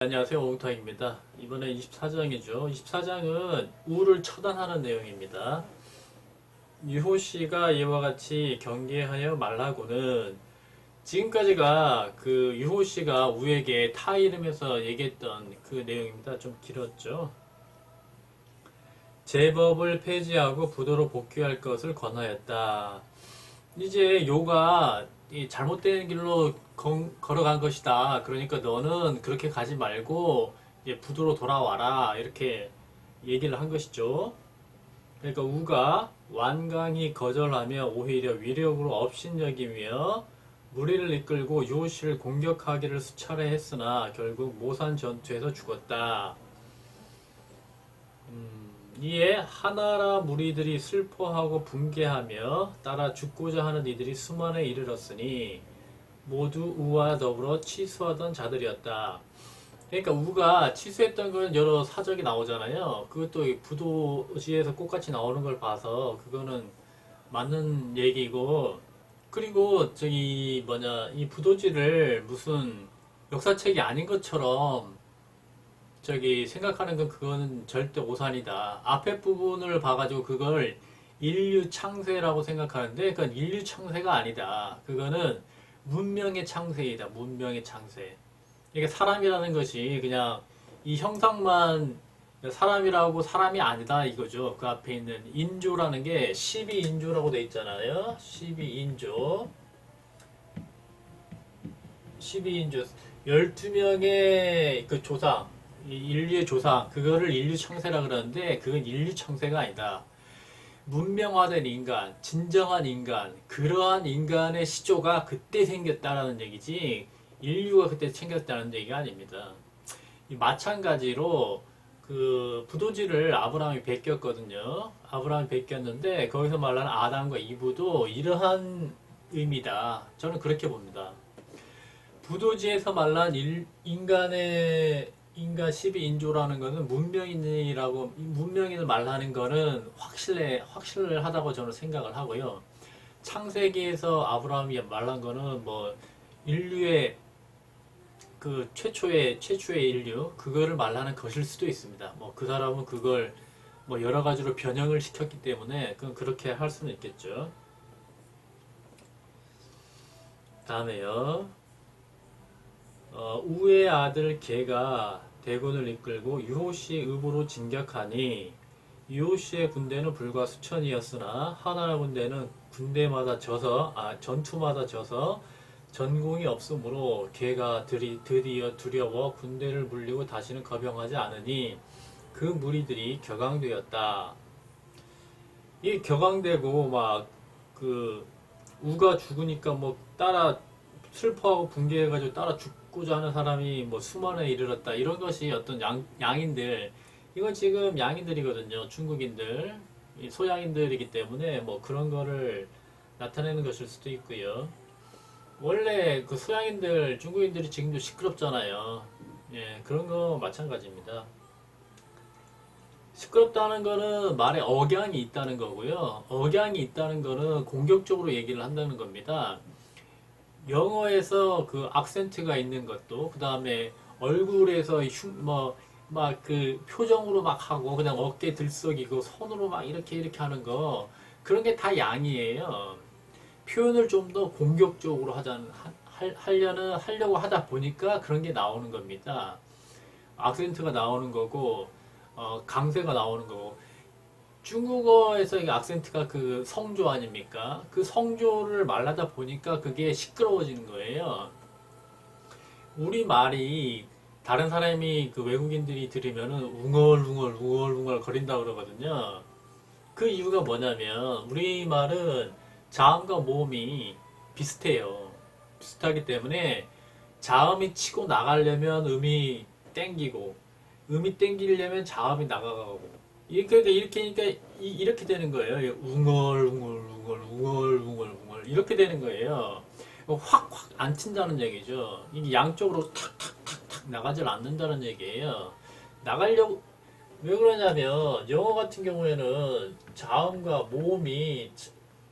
안녕하세요. 오웅탁입니다. 이번에 24장이죠. 24장은 우를 처단하는 내용입니다. 유호씨가 이와 같이 경계하여 말라고는 지금까지가 그 유호씨가 우에게 타 이름에서 얘기했던 그 내용입니다. 좀 길었죠. 제법을 폐지하고 부도로 복귀할 것을 권하였다. 이제 요가 이 잘못된 길로 걸어간 것이다. 그러니까 너는 그렇게 가지 말고 이제 부도로 돌아와라. 이렇게 얘기를 한 것이죠. 그러니까 우가 완강히 거절하며 오히려 위력으로 업신여기며 무리를 이끌고 요시를 공격하기를 수차례 했으나 결국 모산 전투에서 죽었다. 이에 하나라 무리들이 슬퍼하고 붕괴하며 따라 죽고자 하는 이들이 수만에 이르렀으니 모두 우와 더불어 치수하던 자들이었다. 그러니까 우가 치수했던 건 여러 사적이 나오잖아요. 그것도 부도지에서 꽃같이 나오는 걸 봐서 그거는 맞는 얘기고, 그리고 저기 이 부도지를 무슨 역사책이 아닌 것처럼 저기 생각하는 건 그거는 절대 오산이다. 앞에 부분을 봐가지고 그걸 인류 창세라고 생각하는데 그건 인류 창세가 아니다. 그거는 문명의 창세이다. 문명의 창세. 이게 사람이라는 것이 그냥 이 형상만 사람이라고 사람이 아니다 이거죠. 그 앞에 있는 인조라는 게 12인조라고 돼 있잖아요. 12인조. 12인조. 12명의 그 조상. 인류의 조상, 그거를 인류 창세라 그러는데 그건 인류 창세가 아니다. 문명화된 인간, 진정한 인간, 그러한 인간의 시조가 그때 생겼다라는 얘기지 인류가 그때 생겼다는 얘기가 아닙니다. 마찬가지로 그 부도지를 아브라함이 베꼈거든요. 아브라함이 베꼈는데 거기서 말하는 아담과 이브도 이러한 의미다. 저는 그렇게 봅니다. 부도지에서 말한 인간 12인조라는 거는 문명인을 말하는 거는 확실하다고 저는 생각을 하고요. 창세기에서 아브라함이 말한 거는 뭐 인류의 그 최초의 인류 그거를 말하는 것일 수도 있습니다. 뭐 그 사람은 그걸 뭐 여러 가지로 변형을 시켰기 때문에 그건 그렇게 할 수는 있겠죠. 다음에요. 우의 아들 게가 대군을 이끌고 유호시의 읍으로 진격하니 유호시의 군대는 불과 수천이었으나 하나라 군대는 전투마다 져서 전공이 없으므로 게가 드디어 두려워 군대를 물리고 다시는 거병하지 않으니 그 무리들이 격앙되었다. 이 격앙되고 막 그 우가 죽으니까 뭐 따라 슬퍼하고 붕괴해가지고 따라 죽고자 하는 사람이 뭐 수만에 이르렀다. 이런 것이 어떤 양인들, 이건 지금 양인들이거든요. 중국인들, 소양인들이기 때문에 뭐 그런 거를 나타내는 것일 수도 있고요. 원래 그 소양인들, 중국인들이 지금도 시끄럽잖아요. 예, 그런 거 마찬가지입니다. 시끄럽다는 거는 말에 억양이 있다는 거고요. 억양이 있다는 거는 공격적으로 얘기를 한다는 겁니다. 영어에서 그 악센트가 있는 것도, 그 다음에 얼굴에서 막 그 표정으로 막 하고, 그냥 어깨 들썩이고, 손으로 막 이렇게 하는 거, 그런 게 다 양이에요. 표현을 좀 더 공격적으로 하려고 하다 보니까 그런 게 나오는 겁니다. 악센트가 나오는 거고, 강세가 나오는 거고, 중국어에서 이 악센트가 그 성조 아닙니까? 그 성조를 말하다 보니까 그게 시끄러워지는 거예요. 우리 말이 다른 사람이 그 외국인들이 들으면은 웅얼웅얼 거린다 그러거든요. 그 이유가 뭐냐면 우리 말은 자음과 모음이 비슷해요. 비슷하기 때문에 자음이 치고 나가려면 음이 땡기려면 자음이 나가고 이렇게 되는 거예요. 웅얼 이렇게 되는 거예요. 확 안 튄다는 얘기죠. 이게 양쪽으로 탁탁탁탁 나가질 않는다는 얘기예요. 나가려고 왜 그러냐면 영어 같은 경우에는 자음과 모음이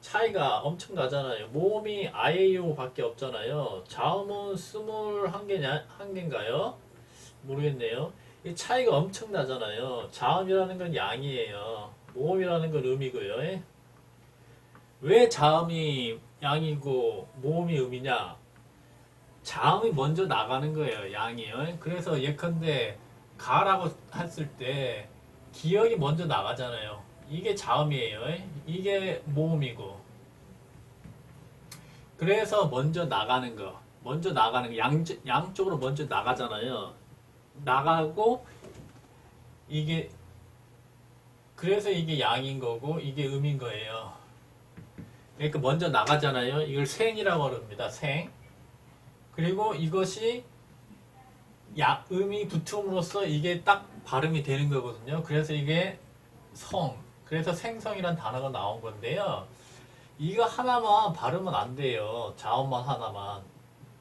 차이가 엄청 나잖아요. 모음이 아예요 밖에 없잖아요. 자음은 21개인가요? 모르겠네요. 이 차이가 엄청 나잖아요. 자음이라는 건 양이에요. 모음이라는 건 음이고요. 예? 왜 자음이 양이고 모음이 음이냐? 자음이 먼저 나가는 거예요. 양이요. 그래서 예컨대 가라고 했을 때 기역이 먼저 나가잖아요. 이게 자음이에요. 이게 모음이고. 그래서 먼저 나가는 거, 양쪽으로 먼저 나가잖아요. 나가고 이게 그래서 이게 양인 거고 이게 음인 거예요. 그러니까 먼저 나가잖아요. 이걸 생이라고 합니다. 생. 그리고 이것이 음이 붙음으로써 이게 딱 발음이 되는 거거든요. 그래서 이게 성. 그래서 생성이란 단어가 나온 건데요. 이거 하나만 발음은 안 돼요. 자음만 하나만.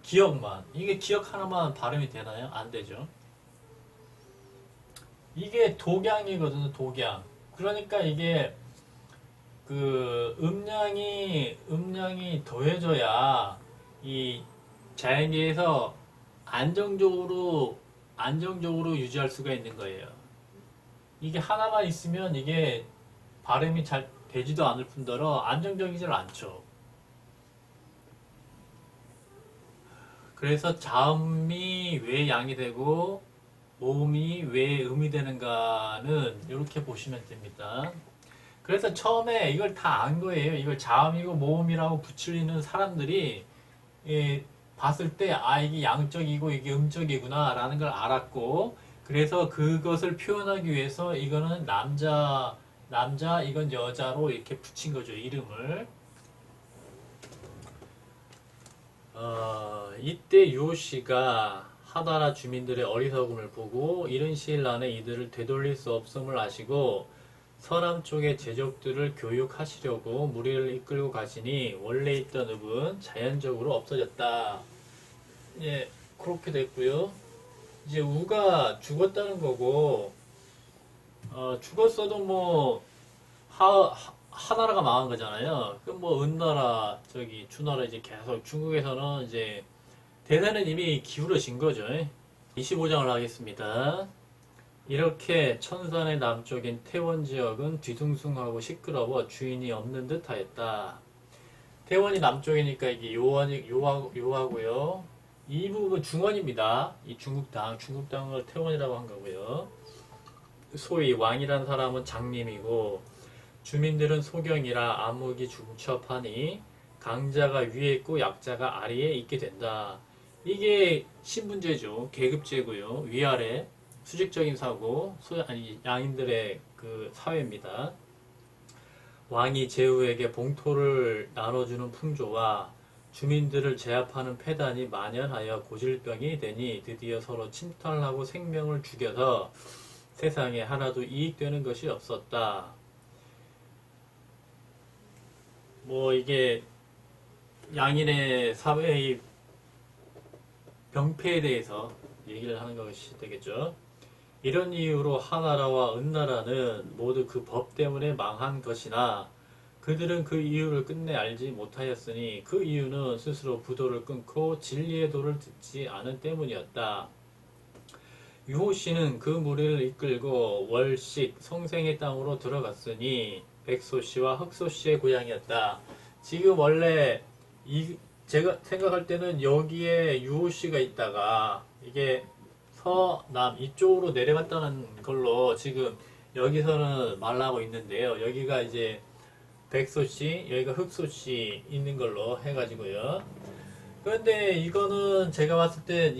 기억만. 이게 기억 하나만 발음이 되나요? 안 되죠. 이게 독양이거든요. 독양. 그러니까 이게 그 음량이 더해져야 이 자연계에서 안정적으로 유지할 수가 있는 거예요. 이게 하나만 있으면 이게 발음이 잘 되지도 않을 뿐더러 안정적이질 않죠. 그래서 자음이 왜 양이 되고 모음이 왜 음이 되는가는 이렇게 보시면 됩니다. 그래서 처음에 이걸 다 안 거예요. 이걸 자음이고 모음이라고 붙이는 사람들이 봤을 때 이게 양적이고 이게 음적이구나 라는 걸 알았고, 그래서 그것을 표현하기 위해서 이거는 남자 이건 여자로 이렇게 붙인 거죠. 이름을. 이때 유호씨가 하나라 주민들의 어리석음을 보고 이른 시일 안에 이들을 되돌릴 수 없음을 아시고 서남 쪽의 제족들을 교육하시려고 무리를 이끌고 가시니 원래 있던 읍은 자연적으로 없어졌다. 예, 그렇게 됐고요. 이제 우가 죽었다는 거고, 죽었어도 뭐 하나라가 망한 거잖아요. 그럼 뭐 은나라, 주나라 이제 계속 중국에서는 이제 대세는 이미 기울어진 거죠. 25장을 하겠습니다. 이렇게 천산의 남쪽인 태원 지역은 뒤숭숭하고 시끄러워 주인이 없는 듯 하였다. 태원이 남쪽이니까 이게 요하고요. 이 부분 중원입니다. 이 중국당을 태원이라고 한 거고요. 소위 왕이란 사람은 장님이고 주민들은 소경이라 암흑이 중첩하니 강자가 위에 있고 약자가 아래에 있게 된다. 이게 신분제죠. 계급제고요. 위아래 수직적인 사고, 양인들의 그 사회입니다. 왕이 제후에게 봉토를 나눠주는 풍조와 주민들을 제압하는 폐단이 만연하여 고질병이 되니 드디어 서로 침탈하고 생명을 죽여서 세상에 하나도 이익되는 것이 없었다. 뭐 이게 양인의 사회의 병폐에 대해서 얘기를 하는 것이 되겠죠. 이런 이유로 하나라와 은나라는 모두 그 법 때문에 망한 것이나 그들은 그 이유를 끝내 알지 못하였으니 그 이유는 스스로 부도를 끊고 진리의 도를 듣지 않은 때문이었다. 유호씨는 그 무리를 이끌고 월식 성생의 땅으로 들어갔으니 백소씨와 흑소씨의 고향이었다. 지금 원래 제가 생각할 때는 여기에 유호씨가 있다가 이게 서남 이쪽으로 내려갔다는 걸로 지금 여기서는 말하고 있는데요. 여기가 이제 백소씨, 여기가 흑소씨 있는 걸로 해가지고요. 그런데 이거는 제가 봤을 때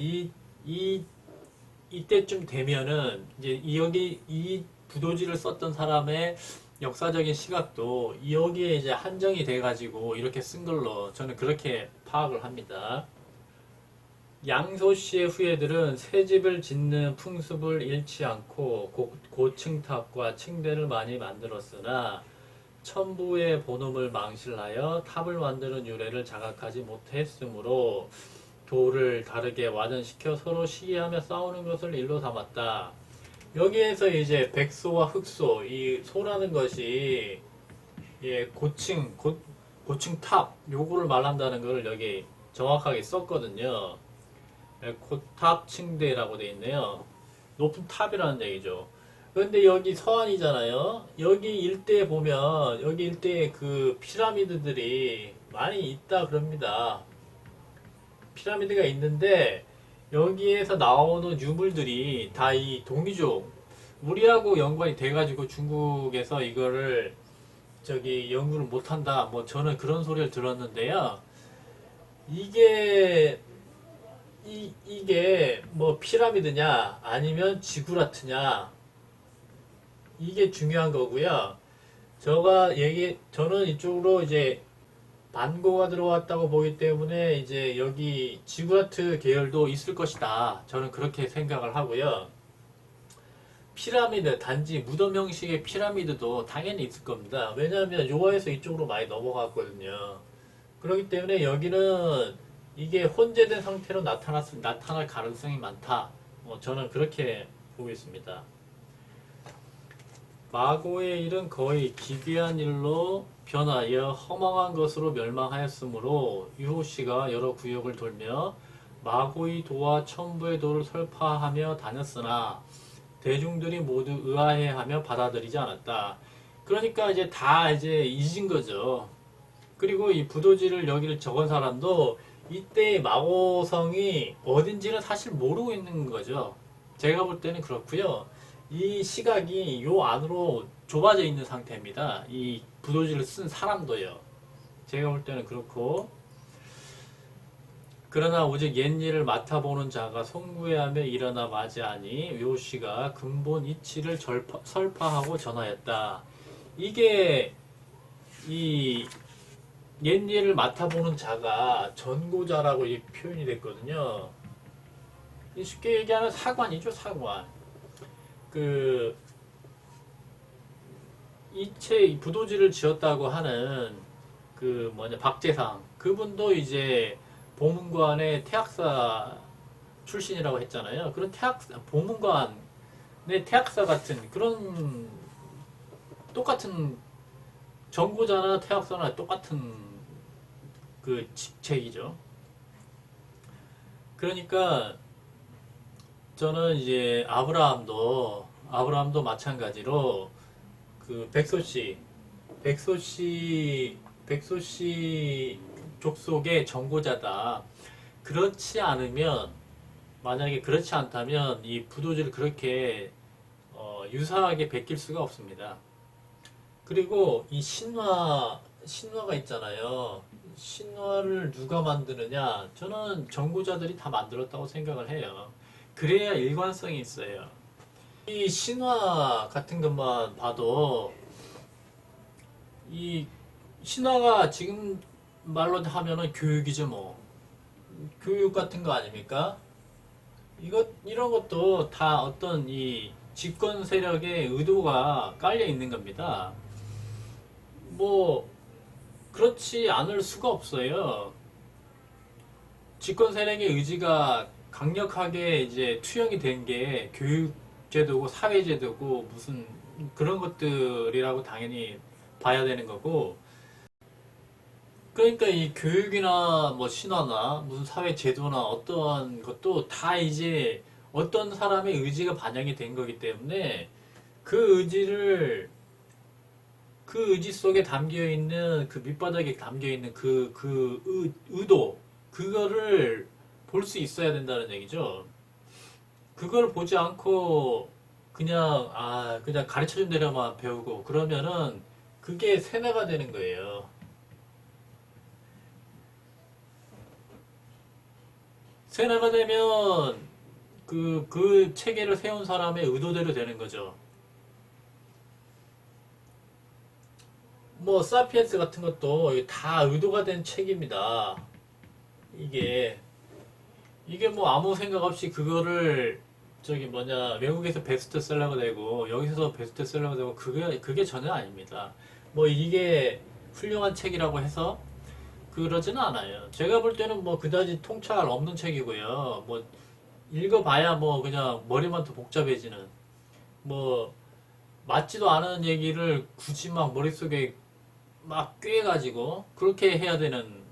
이때쯤 되면은 이제 여기 이 부도지를 썼던 사람의 역사적인 시각도 여기에 이제 한정이 돼가지고 이렇게 쓴 걸로 저는 그렇게 파악을 합니다. 양소 씨의 후예들은 새 집을 짓는 풍습을 잃지 않고 고층탑과 층대를 많이 만들었으나 천부의 본음을 망실하여 탑을 만드는 유래를 자각하지 못했으므로 도를 다르게 와전시켜 서로 시기하며 싸우는 것을 일로 삼았다. 여기에서 이제 백소와 흑소, 이 소라는 것이 고층탑 요거를 말한다는 걸 여기 정확하게 썼거든요. 고탑 층대라고 되어 있네요. 높은 탑이라는 얘기죠. 그런데 여기 서안이잖아요. 여기 일대에 보면 여기 일대에 그 피라미드들이 많이 있다 그럽니다. 피라미드가 있는데 여기에서 나오는 유물들이 다 이 동이족 우리하고 연관이 돼가지고 중국에서 이거를 저기 연구를 못한다. 뭐 저는 그런 소리를 들었는데요. 이게 이게 뭐 피라미드냐 아니면 지구라트냐 이게 중요한 거고요. 저는 이쪽으로 이제 반고가 들어왔다고 보기 때문에 이제 여기 지구라트 계열도 있을 것이다. 저는 그렇게 생각을 하고요. 피라미드, 단지 무덤 형식의 피라미드도 당연히 있을 겁니다. 왜냐하면 요하에서 이쪽으로 많이 넘어갔거든요. 그렇기 때문에 여기는 이게 혼재된 상태로 나타날 가능성이 많다. 저는 그렇게 보고 있습니다. 마고의 일은 거의 기괴한 일로 변하여 허망한 것으로 멸망하였으므로 유호씨가 여러 구역을 돌며 마고의 도와 첨부의 도를 설파하며 다녔으나 대중들이 모두 의아해하며 받아들이지 않았다. 그러니까 이제 다 이제 잊은 거죠. 그리고 이 부도지를 여기를 적은 사람도 이때 마고성이 어딘지는 사실 모르고 있는 거죠. 제가 볼 때는 그렇고요. 이 시각이 요 안으로 좁아져 있는 상태입니다. 이 부도지를 쓴 사람도요. 제가 볼 때는 그렇고, 그러나 오직 옛일을 맡아보는 자가 송구해하며 일어나 마지하니 묘시가 근본 이치를 설파하고 전하였다. 이게 이 옛일을 맡아보는 자가 전고자라고 이 표현이 됐거든요. 쉽게 얘기하면 사관이죠, 사관. 그 이체 부도지를 지었다고 하는 그 박재상 그분도 이제 보문관의 태학사 출신이라고 했잖아요. 그런 보문관의 태학사 같은 그런 똑같은 전고자나 태학사나 똑같은 그 직책이죠. 그러니까 저는 이제 아브라함도 마찬가지로 그 백소씨 족속의 전고자다. 만약에 그렇지 않다면 이 부도지를 그렇게 유사하게 베낄 수가 없습니다. 그리고 이 신화가 있잖아요. 신화를 누가 만드느냐? 저는 전고자들이 다 만들었다고 생각을 해요. 그래야 일관성이 있어요. 이 신화 같은 것만 봐도 이 신화가 지금 말로 하면은 교육이죠, 뭐. 교육 같은 거 아닙니까? 이런 것도 다 어떤 이 집권 세력의 의도가 깔려 있는 겁니다. 뭐, 그렇지 않을 수가 없어요. 집권 세력의 의지가 강력하게 이제 투영이 된 게 교육제도고 사회제도고 무슨 그런 것들이라고 당연히 봐야 되는 거고, 그러니까 이 교육이나 뭐 신화나 무슨 사회 제도나 어떠한 것도 다 이제 어떤 사람의 의지가 반영이 된 거기 때문에 그 의지 속에 담겨 있는 그 밑바닥에 담겨 있는 의도 그거를 볼 수 있어야 된다는 얘기죠. 그걸 보지 않고 그냥 가르쳐 준 대로만 배우고 그러면은 그게 세뇌가 되는 거예요. 세뇌가 되면 그 체계를 세운 사람의 의도대로 되는 거죠. 뭐 사피엔스 같은 것도 다 의도가 된 책입니다. 이게 뭐 아무 생각 없이 그거를 외국에서 베스트셀러가 되고 여기서 베스트셀러가 되고 그게 전혀 아닙니다. 뭐 이게 훌륭한 책이라고 해서 그러지는 않아요. 제가 볼 때는 뭐 그다지 통찰 없는 책이고요. 뭐 읽어봐야 뭐 그냥 머리만 더 복잡해지는 뭐 맞지도 않은 얘기를 굳이 막 머릿속에 막 꿰가지고 그렇게 해야 되는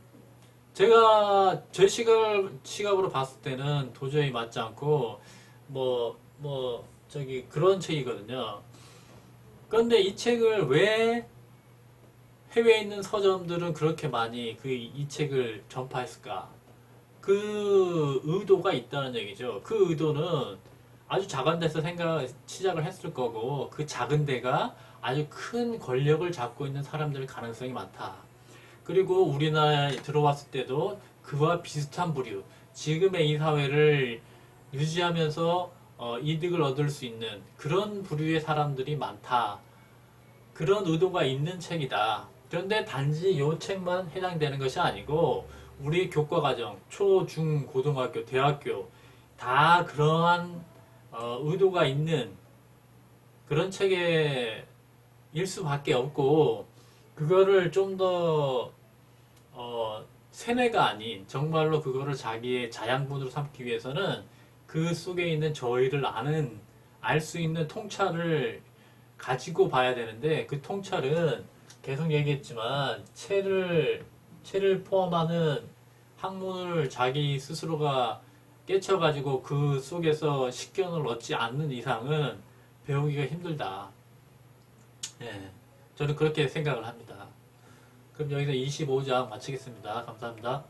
제 시각으로 봤을 때는 도저히 맞지 않고 뭐 뭐 저기 그런 책이거든요. 그런데 이 책을 왜 해외에 있는 서점들은 그렇게 많이 이 책을 전파했을까? 그 의도가 있다는 얘기죠. 그 의도는 아주 작은 데서 시작을 했을 거고, 그 작은 데가 아주 큰 권력을 잡고 있는 사람들 가능성이 많다. 그리고 우리나라에 들어왔을 때도 그와 비슷한 부류, 지금의 이 사회를 유지하면서 이득을 얻을 수 있는 그런 부류의 사람들이 많다. 그런 의도가 있는 책이다. 그런데 단지 이 책만 해당되는 것이 아니고 우리 교과과정, 초, 중, 고등학교, 대학교 다 그러한 의도가 있는 그런 책일 수밖에 없고, 그거를 좀 더 세뇌가 아닌 정말로 그거를 자기의 자양분으로 삼기 위해서는 그 속에 있는 저희를 알 수 있는 통찰을 가지고 봐야 되는데, 그 통찰은 계속 얘기했지만 체를 포함하는 학문을 자기 스스로가 깨쳐가지고 그 속에서 식견을 얻지 않는 이상은 배우기가 힘들다. 예, 저는 그렇게 생각을 합니다. 그럼 여기서 25장 마치겠습니다. 감사합니다.